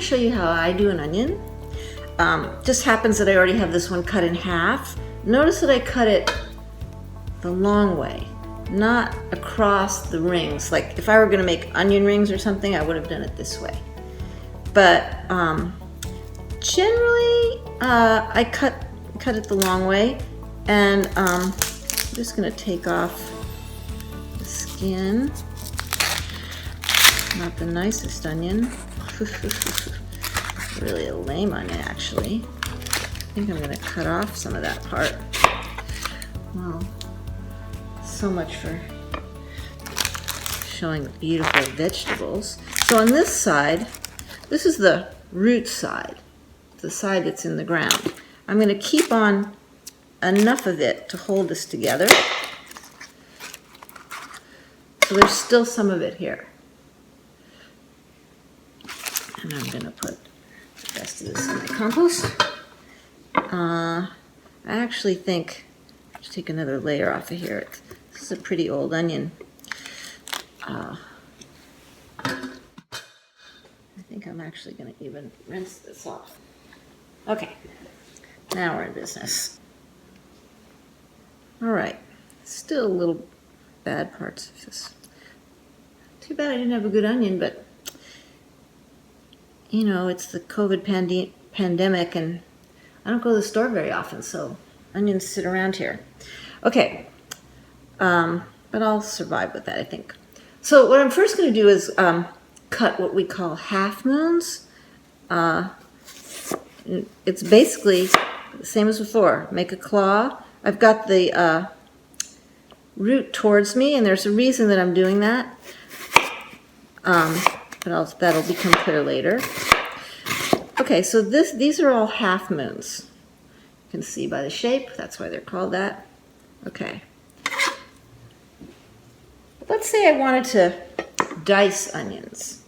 to show you how I do an onion. Just happens that I already have this one cut in half. Notice that I cut it the long way, not across the rings. Like if I were going to make onion rings or something, I would have done it this way. But generally, I cut it the long way, and I'm just going to take off the skin. Not the nicest onion. Really a lame onion, actually. I think I'm going to cut off some of that part. Well, so much for showing the beautiful vegetables. So on this side, this is the root side, the side that's in the ground. I'm going to keep on enough of it to hold this together. So there's still some of it here. And I'm going to put the rest of this in my compost. I actually think, let's take another layer off of here. This is a pretty old onion. I think I'm actually going to even rinse this off. Okay, now we're in business. All right, still a little bad parts of this. Too bad I didn't have a good onion, but you know, it's the COVID pandemic, and I don't go to the store very often, so onions sit around here. Okay, but I'll survive with that, I think. So what I'm first going to do is cut what we call half moons. It's basically the same as before. Make a claw. I've got the root towards me, and there's a reason that I'm doing that. But that'll become clear later. Okay, so these are all half moons. You can see by the shape, that's why they're called that. Okay. Let's say I wanted to dice onions.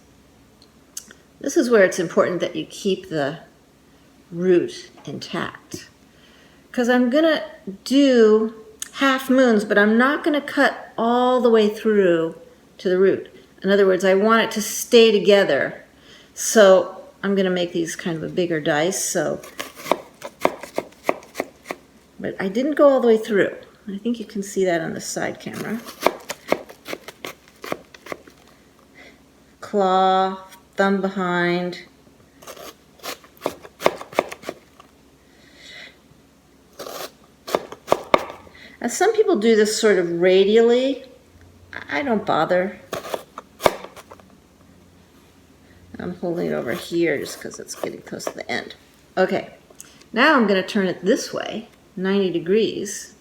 This is where it's important that you keep the root intact. Because I'm going to do half moons, but I'm not going to cut all the way through to the root. In other words, I want it to stay together. So I'm going to make these kind of a bigger dice. But I didn't go all the way through. I think you can see that on the side camera. Claw, thumb behind. Now, some people do this sort of radially. I don't bother. I'm holding it over here just because it's getting close to the end. Okay, now I'm going to turn it this way, 90 degrees,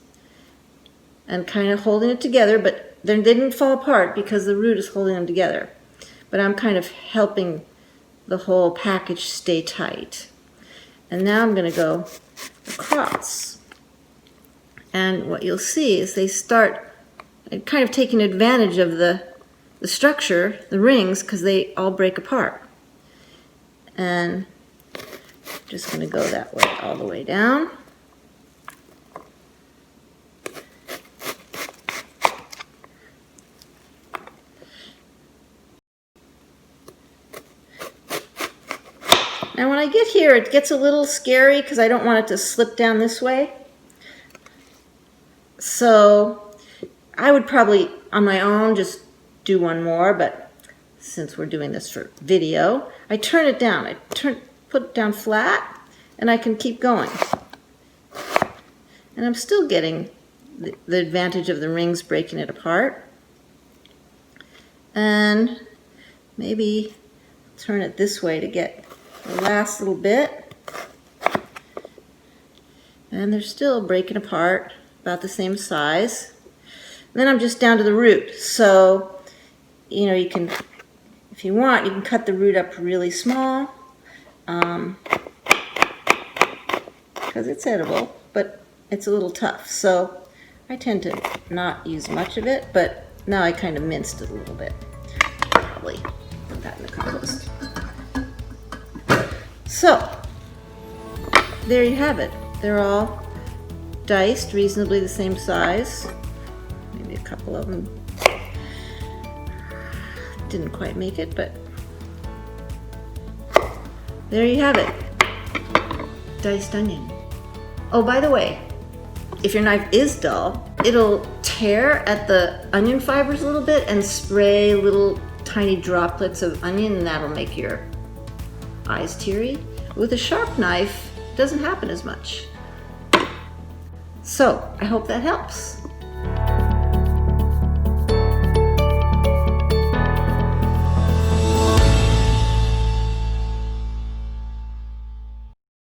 and kind of holding it together, but they didn't fall apart because the root is holding them together. But I'm kind of helping the whole package stay tight. And now I'm going to go across. And what you'll see is they start kind of taking advantage of the structure, the rings, because they all break apart. And I'm just going to go that way all the way down. Now when I get here, it gets a little scary because I don't want it to slip down this way. So I would probably, on my own, just do one more, but since we're doing this for video, I turn it down. Put it down flat, and I can keep going. And I'm still getting the advantage of the rings breaking it apart. And maybe turn it this way to get the last little bit. And they're still breaking apart, about the same size. And then I'm just down to the root. So, you know, you can, if you want, you can cut the root up really small. Because it's edible, but it's a little tough. So I tend to not use much of it, but now I kind of minced it a little bit. Probably put that in the compost. So there you have it. They're all diced, reasonably the same size. Maybe a couple of them didn't quite make it, but There you have it. Diced onion. Oh, by the way, if your knife is dull, it'll tear at the onion fibers a little bit and spray little tiny droplets of onion, and that'll make your eyes teary. With a sharp knife, it doesn't happen as much. So, I hope that helps.